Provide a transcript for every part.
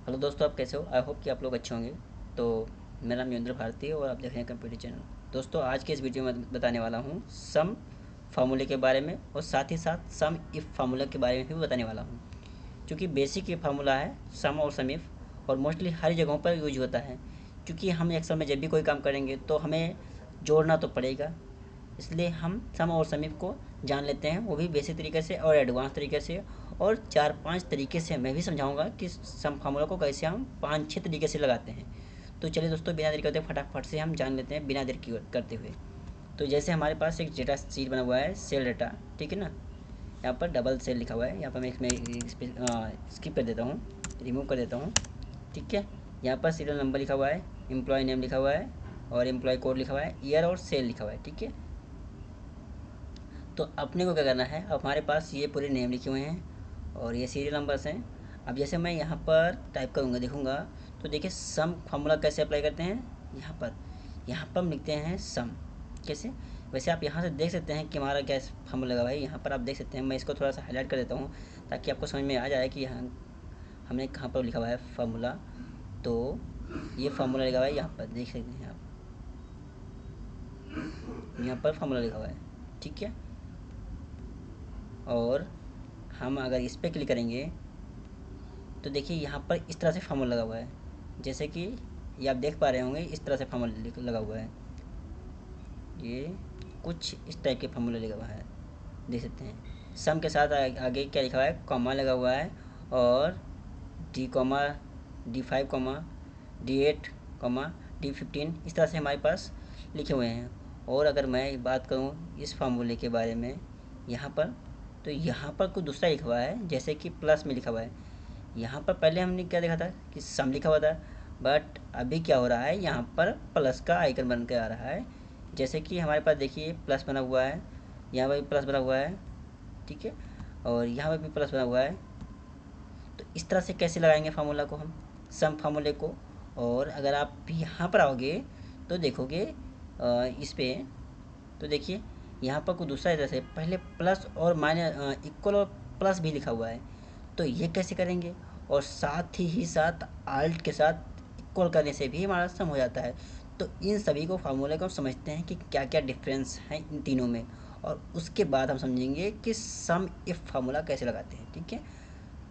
Hello दोस्तों, आप कैसे हो? आई होप कि आप लोग अच्छे होंगे। तो मेरा नाम योगेंद्र भारती है और आप देख रहे हैं कंप्यूटर चैनल। दोस्तों, आज के इस वीडियो में बताने वाला हूँ सम फार्मूले के बारे में और साथ ही साथ सम इफ़ फार्मूला के बारे में भी बताने वाला हूँ। क्योंकि बेसिक ये फार्मूला है सम और सम इफ़, और मोस्टली हर जगहों पर यूज होता है। क्योंकि हम एक्सेल में जब भी कोई काम करेंगे तो हमें जोड़ना तो पड़ेगा, इसलिए हम सम और समीप को जान लेते हैं, वो भी बेसिक तरीके से और एडवांस तरीके से। और 4-5 तरीके से मैं भी समझाऊंगा कि सम फार्मूला को कैसे हम 5-6 तरीके से लगाते हैं। तो चलिए दोस्तों, बिना देर करते फटाफट से हम जान लेते हैं बिना देर करते हुए। तो जैसे हमारे पास एक डेटा शीट बना हुआ है, सेल डेटा, ठीक है ना। यहाँ पर डबल सेल लिखा हुआ है, यहाँ पर मैं स्किप कर देता हूँ, रिमूव कर देता हूँ, ठीक है। यहाँ पर सीरियल नंबर लिखा हुआ है, एम्प्लॉय नेम लिखा हुआ है और एम्प्लॉय कोड लिखा हुआ है, ईयर और सेल लिखा हुआ है, ठीक है। तो अपने को क्या करना है, अब हमारे पास ये पूरे नेम लिखे हुए हैं और ये सीरियल नंबर्स हैं। अब जैसे मैं यहाँ पर टाइप करूँगा, देखूँगा, तो देखिए सम फार्मूला कैसे अप्लाई करते हैं। यहाँ पर हम लिखते हैं सम। कैसे? वैसे आप यहाँ से देख सकते हैं कि हमारा क्या फार्मूला लगा हुआ है। यहाँ पर आप देख सकते हैं, मैं इसको थोड़ा सा हाईलाइट कर देता हूँ ताकि आपको समझ में आ जाए कि यहाँ हमने कहाँ पर लिखा हुआ है फार्मूला। तो ये फार्मूला लिखा हुआ है, यहाँ पर देख सकते हैं आप, यहाँ पर फार्मूला लिखा हुआ है, ठीक है। और हम अगर इस पर क्लिक करेंगे तो देखिए यहाँ पर इस तरह से फार्मूला लगा हुआ है। जैसे कि ये आप देख पा रहे होंगे, इस तरह से फार्मूला लगा हुआ है। ये कुछ इस टाइप के फार्मूला लगा हुआ है, देख सकते हैं। सम के साथ आगे क्या लिखा हुआ है, कॉमा लगा हुआ है और D comma D5 comma D8 comma D15, इस तरह से हमारे पास लिखे हुए हैं। और अगर मैं बात करूँ इस फार्मूले के बारे में यहाँ पर, तो यहाँ पर कुछ दूसरा लिखा हुआ है, जैसे कि प्लस में लिखा हुआ है। यहाँ पर पहले हमने क्या देखा था कि सम लिखा हुआ था, बट अभी क्या हो रहा है, यहाँ पर प्लस का आइकन बन के आ रहा है। जैसे कि हमारे पास देखिए प्लस बना हुआ है, यहाँ पर भी प्लस बना हुआ है, ठीक है, और यहाँ पर भी प्लस बना हुआ है। तो इस तरह से कैसे लगाएंगे फार्मूला को हम, सम फार्मूले को। और अगर आप यहाँ पर आओगे तो देखोगे इस पे, तो देखिए यहाँ पर कुछ दूसरा जैसे पहले प्लस और माइनस इक्वल और प्लस भी लिखा हुआ है। तो ये कैसे करेंगे? और साथ ही साथ आल्ट के साथ इक्वल करने से भी हमारा सम हो जाता है। तो इन सभी को फार्मूले को समझते हैं कि क्या क्या डिफरेंस है इन तीनों में, और उसके बाद हम समझेंगे कि सम इफ फार्मूला कैसे लगाते हैं, ठीक है।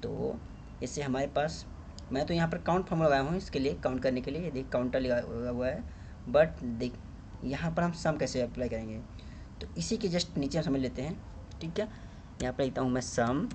तो इससे हमारे पास, मैं तो यहाँ पर काउंट फार्मूला लगाया हूँ इसके लिए, काउंट करने के लिए। ये देख काउंटर लगा हुआ है, बट देख यहाँ पर हम सम कैसे अप्लाई करेंगे, तो इसी के जस्ट नीचे हम समझ लेते हैं, ठीक है। यहाँ पर लिखता हूँ मैं सम।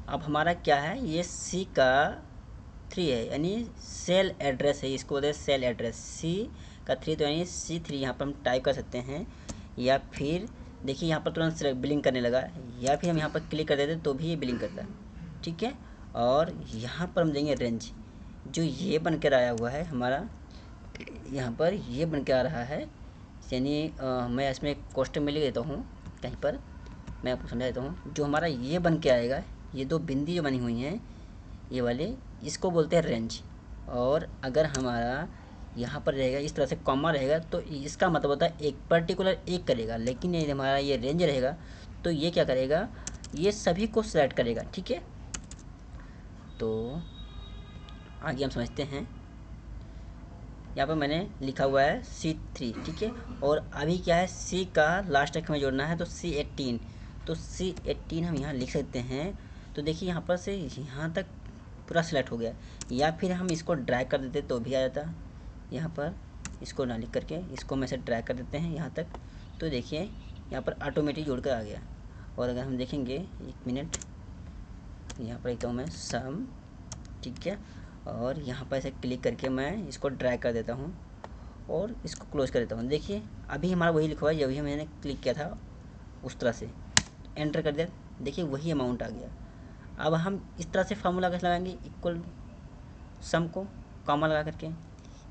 अब हमारा क्या है, ये सी का 3 है, यानी सेल एड्रेस है, इसको बोलते हैं सेल एड्रेस। सी का 3, तो यानी C3 यहाँ पर हम टाइप कर सकते हैं। या फिर देखिए यहाँ पर तुरंत बिलिंग करने लगा, या फिर हम यहाँ पर क्लिक कर देते तो भी ये बिलिंग करता है, ठीक है। और यहाँ पर हम देंगे रेंज, जो ये बन कर आया हुआ है हमारा, यहाँ पर ये बन के आ रहा है, यानी मैं इसमें एक क्वेश्चन में लिख देता हूँ कहीं पर, मैं आपको समझा देता हूँ। जो हमारा ये बन के आएगा, ये दो बिंदी जो बनी हुई हैं ये वाले, इसको बोलते हैं रेंज। और अगर हमारा यहाँ पर रहेगा इस तरह से कॉमा रहेगा, तो इसका मतलब होता है एक पर्टिकुलर एक करेगा। लेकिन यदि हमारा ये रेंज रहेगा तो ये क्या करेगा, ये सभी को सेलेक्ट करेगा, ठीक है। तो आगे हम समझते हैं। यहाँ पर मैंने लिखा हुआ है C3, ठीक है। और अभी क्या है, C का लास्ट तक हमें जोड़ना है, तो C18, तो C18 हम यहाँ लिख सकते हैं। तो देखिए यहाँ पर से यहाँ तक पूरा सेलेक्ट हो गया। या फिर हम इसको ड्रैग कर देते तो भी आ जाता। यहाँ पर इसको ना लिख करके इसको हम ऐसे ड्रैग कर देते हैं यहाँ तक, तो देखिए यहाँ पर ऑटोमेटिक जोड़ कर आ गया। और अगर हम देखेंगे, एक मिनट, यहाँ पर लिखता हूँ मैं सम, ठीक है। और यहाँ पर ऐसे क्लिक करके मैं इसको ड्रैग कर देता हूँ और इसको क्लोज कर देता हूँ। देखिए अभी हमारा वही लिखा हुआ है, जब मैंने क्लिक किया था उस तरह से एंटर कर दिया, देखिए वही अमाउंट आ गया। अब हम इस तरह से फार्मूला कैसे लगाएंगे, इक्वल सम को कॉमा लगा करके।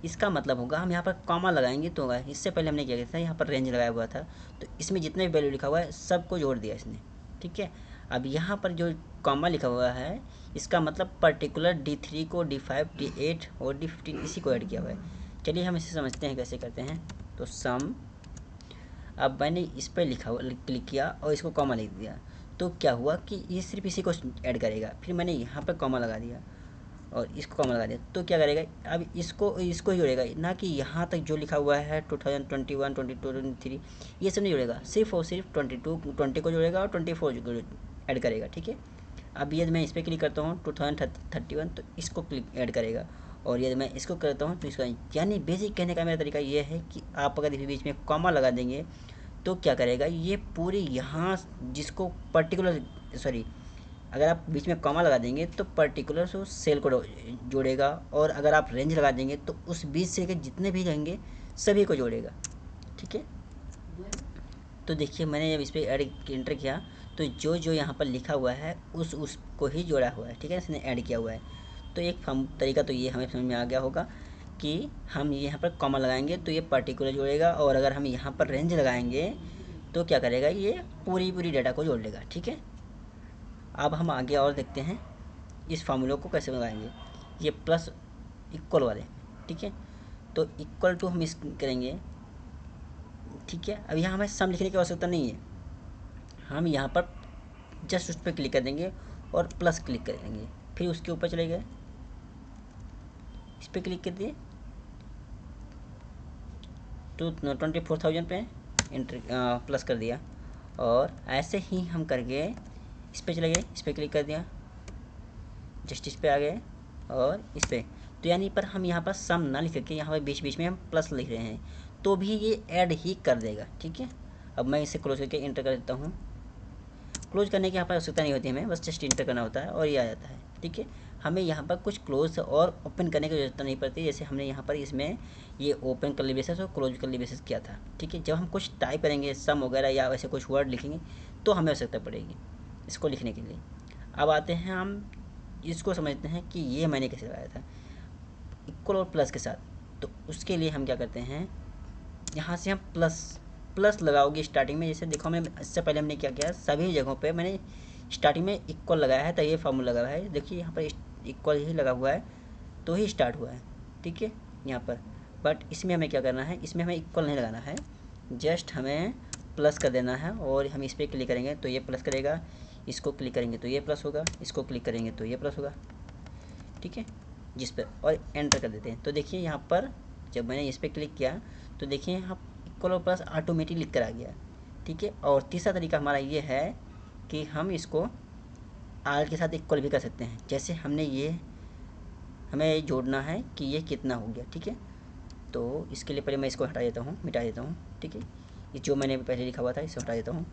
इसका मतलब होगा हम यहाँ पर कॉमा लगाएंगे तो होगा। इससे पहले हमने क्या किया था, यहाँ पर रेंज लगाया हुआ था, तो इसमें जितने भी वैल्यू लिखा हुआ है सबको जोड़ दिया इसने, ठीक है। अब यहाँ पर जो कॉमा लिखा हुआ है, इसका मतलब पर्टिकुलर D3 को D5 D8 और D15 इसी को ऐड किया हुआ है। चलिए हम इसे समझते हैं कैसे करते हैं। तो सम, अब मैंने इस पर लिखा हुआ क्लिक किया और इसको कॉमा लिख दिया, तो क्या हुआ कि ये सिर्फ इसी को ऐड करेगा। फिर मैंने यहाँ पर कॉमा लगा दिया और इसको कॉमा लगा दिया, तो क्या करेगा, अब इसको इसको ही जोड़ेगा, ना कि यहाँ तक जो लिखा हुआ है 2021, 22, 23 ये सब नहीं जोड़ेगा, सिर्फ और सिर्फ 20 को जोड़ेगा और 24 ऐड करेगा। ठीक है, अब यदि मैं इस पर क्लिक करता हूँ 2031 तो इसको क्लिक ऐड करेगा, और यदि मैं इसको करता हूँ तो इसका, यानी बेसिक कहने का मेरा तरीका ये है कि आप अगर इस बीच में कॉमा लगा देंगे तो क्या करेगा, ये पूरी यहाँ जिसको पर्टिकुलर, सॉरी, अगर आप बीच में कॉमा लगा देंगे तो पर्टिकुलर से उस सेल को जोड़ेगा, और अगर आप रेंज लगा देंगे तो उस बीच से के जितने भी रहेंगे सभी को जोड़ेगा। ठीक है, तो देखिए मैंने जब इस पर ऐड एंटर किया तो जो जो यहाँ पर लिखा हुआ है उसको ही जोड़ा हुआ है। ठीक है, इसने ऐड किया हुआ है। तो एक तरीका तो ये हमें समझ में आ गया होगा कि हम यहाँ पर कॉमा लगाएंगे तो ये पर्टिकुलर जोड़ेगा, और अगर हम यहाँ पर रेंज लगाएंगे तो क्या करेगा, ये पूरी डेटा को जोड़ लेगा। ठीक है, अब हम आगे और देखते हैं इस फार्मूले को कैसे लगाएंगे, ये प्लस इक्वल वाले। ठीक है, तो इक्वल टू हम इस करेंगे। ठीक है, अब यहाँ हमें सम लिखने की आवश्यकता नहीं है, हम यहाँ पर जस्ट उस पर क्लिक कर देंगे और प्लस क्लिक करेंगे, फिर उसके ऊपर चले गए, इस पर क्लिक कर दिए तो 24,000 पे इंटर प्लस कर दिया, और ऐसे ही हम करके इस पर चले गए, इस पर क्लिक कर दिया, जस्ट इस पे आ गए और इस पर, तो यानी पर हम यहाँ पर सम ना लिख करके यहाँ पर बीच बीच में हम प्लस लिख रहे हैं तो भी ये ऐड ही कर देगा। ठीक है, अब मैं इसे क्लोज करके इंटर कर देता हूँ। क्लोज करने की यहाँ पर आवश्यकता नहीं होती हमें, बस जस्ट इंटर करना होता है और ये आ जाता है। ठीक है, हमें यहाँ पर कुछ क्लोज और ओपन करने की जरूरत नहीं पड़ती, जैसे हमने यहाँ पर इसमें ये ओपन कर्ली ब्रेसेस और क्लोज कर्ली ब्रेसेस किया था। ठीक है, जब हम कुछ टाइप करेंगे सम वगैरह या वैसे कुछ वर्ड लिखेंगे तो हमें आवश्यकता पड़ेगी इसको लिखने के लिए। अब आते हैं हम इसको समझते हैं कि ये मैंने कैसे लगाया था इक्वल और प्लस के साथ। तो उसके लिए हम क्या करते हैं, यहाँ से हम प्लस लगाओगे स्टार्टिंग में, जैसे देखो हमने इससे पहले हमने क्या किया, सभी जगहों पे मैंने स्टार्टिंग में इक्वल लगाया है, तो ये फार्मूला लगा है, देखिए यहाँ पर इक्वल ही लगा हुआ है तो ही स्टार्ट हुआ है। ठीक है, यहाँ पर, बट इसमें हमें क्या करना है, इसमें हमें इक्वल नहीं लगाना है, जस्ट हमें प्लस कर देना है, और हम इस पर क्लिक करेंगे तो ये प्लस करेगा, इसको क्लिक करेंगे तो ये प्लस होगा, इसको क्लिक करेंगे तो ये प्लस होगा। ठीक है, जिस पर और एंटर कर देते हैं तो देखिए यहाँ पर जब मैंने इस पर क्लिक किया तो देखिए यहाँ इक्वल और प्लस ऑटोमेटिक लिख कर आ गया। ठीक है, और तीसरा तरीका हमारा ये है कि हम इसको आर के साथ इक्वल भी कर सकते हैं, जैसे हमने ये हमें जोड़ना है कि ये कितना हो गया। ठीक है, तो इसके लिए पहले मैं इसको हटा देता हूँ, मिटा देता हूँ। ठीक है, ये जो मैंने पहले लिखा हुआ था इसे हटा देता हूँ।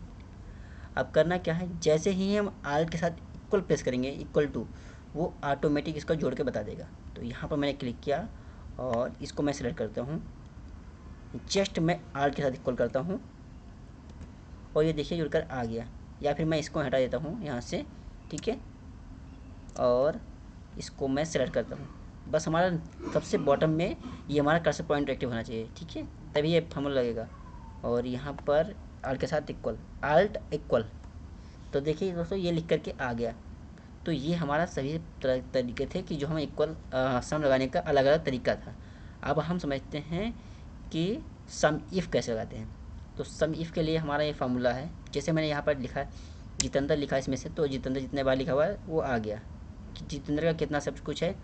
अब करना क्या है, जैसे ही हम आर के साथ इक्वल प्रेस करेंगे इक्वल टू, वो ऑटोमेटिक इसका जोड़ के बता देगा। तो यहाँ पर मैंने क्लिक किया और इसको मैं सिलेक्ट करता हूँ, जस्ट मैं आर के साथ इक्वल करता हूँ और ये देखिए जुड़कर आ गया। या फिर मैं इसको हटा देता हूँ यहाँ से। ठीक है, और इसको मैं सेलेक्ट करता हूँ, बस हमारा सबसे बॉटम में ये हमारा कर्सर पॉइंट एक्टिव होना चाहिए। ठीक है, तभी ये फार्मूला लगेगा। और यहाँ पर आल्ट के साथ इक्वल, आल्ट इक्वल, तो देखिए दोस्तों ये लिख करके आ गया। तो ये हमारा सभी तरीके थे कि जो हमें इक्वल सम लगाने का अलग अलग तरीका था। अब हम समझते हैं कि सम इफ़ कैसे लगाते हैं। तो सम इफ़ के लिए हमारा ये फार्मूला है, जैसे मैंने यहाँ पर लिखा जितेंद्र लिखा इसमें से, तो जितेंद्र जितने बार लिखा हुआ है वो आ गया, जितेंद्र का कितना सब कुछ है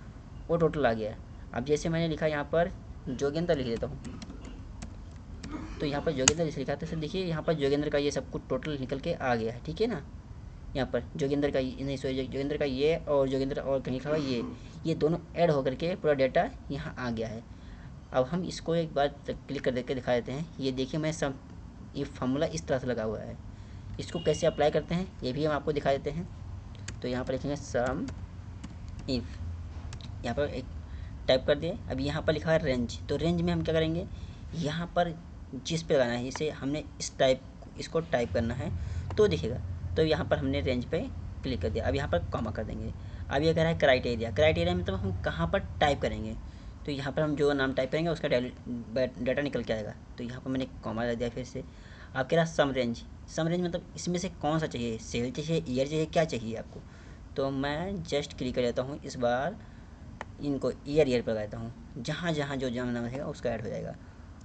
वो टोटल आ गया। अब जैसे मैंने लिखा यहाँ पर जोगेंद्र लिख देता हूँ, तो यहाँ पर जोगेंद्र जैसे लिखा था, देखिए यहाँ पर जोगेंद्र का ये सब कुछ टोटल निकल के आ गया है। ठीक है ना, यहाँ पर जोगेंद्र का नहीं, सॉरी, जोगेंद्र का ये और जोगेंद्र और कहीं लिखा हुआ ये दोनों ऐड होकर के पूरा डेटा यहाँ आ गया है। अब हम इसको एक बार क्लिक कर देकर दिखा देते हैं। ये देखिए मैं सब ये फार्मूला इस तरह से लगा हुआ है, इसको कैसे अप्लाई करते हैं ये भी हम आपको दिखा देते हैं। तो यहाँ पर लिखेंगे सम इफ़, यहाँ पर एक टाइप कर दिए। अब यहाँ पर लिखा है रेंज, तो रेंज में हम क्या करेंगे, यहाँ पर जिस पे लगाना है इसे हमने इसको टाइप करना है तो दिखेगा। तो यहाँ पर हमने रेंज पे क्लिक कर दिया। अब यहाँ पर कॉमा कर देंगे। अब ये कह रहा है क्राइटेरिया मतलब हम कहाँ पर टाइप करेंगे, तो यहाँ पर हम जो नाम टाइप करेंगे उसका डाटा निकल के आएगा। तो यहाँ पर मैंने कॉमा लगा दिया फिर से। अब कह रहा सम रेंज मतलब इसमें से कौन सा चाहिए, सेल चाहिए, ईयर चाहिए, क्या चाहिए आपको। तो मैं जस्ट क्लिक कर देता हूँ, इस बार इनको ईयर पर लगाता हूँ, जहाँ जहाँ जो नाम रहेगा उसका ऐड हो जाएगा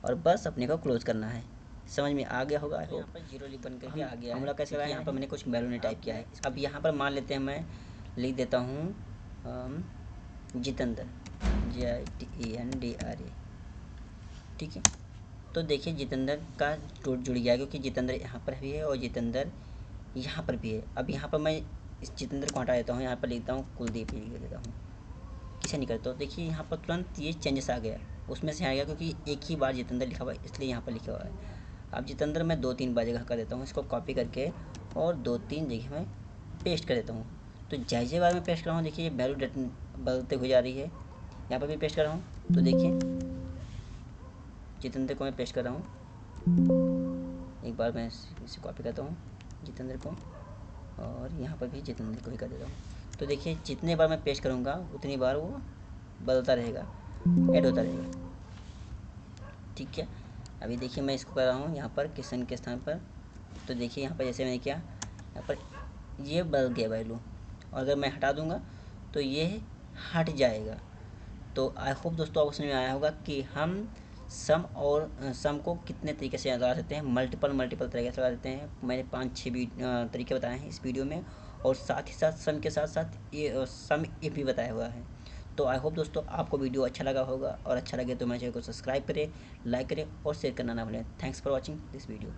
और बस अपने को क्लोज करना है। समझ में आ गया होगा। यहाँ पर जीरो बन करके आ गया फॉर्मूला कैसे लगाया, यहाँ पर मैंने कुछ वैल्यू ने टाइप किया है। अब यहाँ पर मान लेते हैं मैं लिख देता हूँ जितेंद्र, JITENDRA, ठीक है। तो देखिए जितेंद्र का जुड़ गया, क्योंकि जितेंद्र यहाँ पर भी है और जितेंद्र यहाँ पर भी है। अब यहाँ पर मैं इस जितेंद्र को हटा देता हूँ, यहाँ पर लिखता हूँ कुलदीप लिख देता हूँ, किसे नहीं करता हूँ। देखिए यहाँ पर तुरंत ये चेंजेस आ गया, उसमें से आ गया क्योंकि एक ही बार जितेंद्र लिखा हुआ है इसलिए यहाँ पर लिखा हुआ है। अब जितेंद्र मैं 2-3 बार जगह कर देता हूँ, इसको कॉपी करके और 2-3 जगह में पेस्ट कर देता हूँ। तो जैसे बार में पेस्ट कर रहा हूँ देखिए वैल्यू बदलते हुए जा रही है। यहाँ पर भी पेस्ट कर रहा हूँ तो देखिए जितेंद्र को मैं पेस्ट कर रहा हूँ, एक बार मैं इसे कॉपी करता हूँ जितेंद्र को और यहाँ पर भी जितेंद्र को ही कर देता हूँ। तो देखिए जितने बार मैं पेस्ट करूँगा उतनी बार वो बदलता रहेगा, ऐड होता रहेगा, ठीक है। अभी देखिए मैं इसको कर रहा हूँ यहाँ पर किशन के स्थान पर। तो देखिए यहाँ पर जैसे मैंने किया यहाँ पर ये बदल गया वैल्यू, और अगर मैं हटा दूँगा तो ये हट जाएगा। तो आई होप दोस्तों आपको समझ में आया होगा कि हम सम और सम को कितने तरीके से लगा सकते हैं, मल्टीपल तरीके से लगा सकते हैं। मैंने 5-6 तरीके बताए हैं इस वीडियो में, और साथ ही साथ सम के साथ साथ ये सम इफ भी बताया हुआ है। तो आई होप दोस्तों आपको वीडियो अच्छा लगा होगा, और अच्छा लगे तो मेरे चैनल को सब्सक्राइब करें, लाइक करें और शेयर करना ना भूलें। Thanks for watching this video.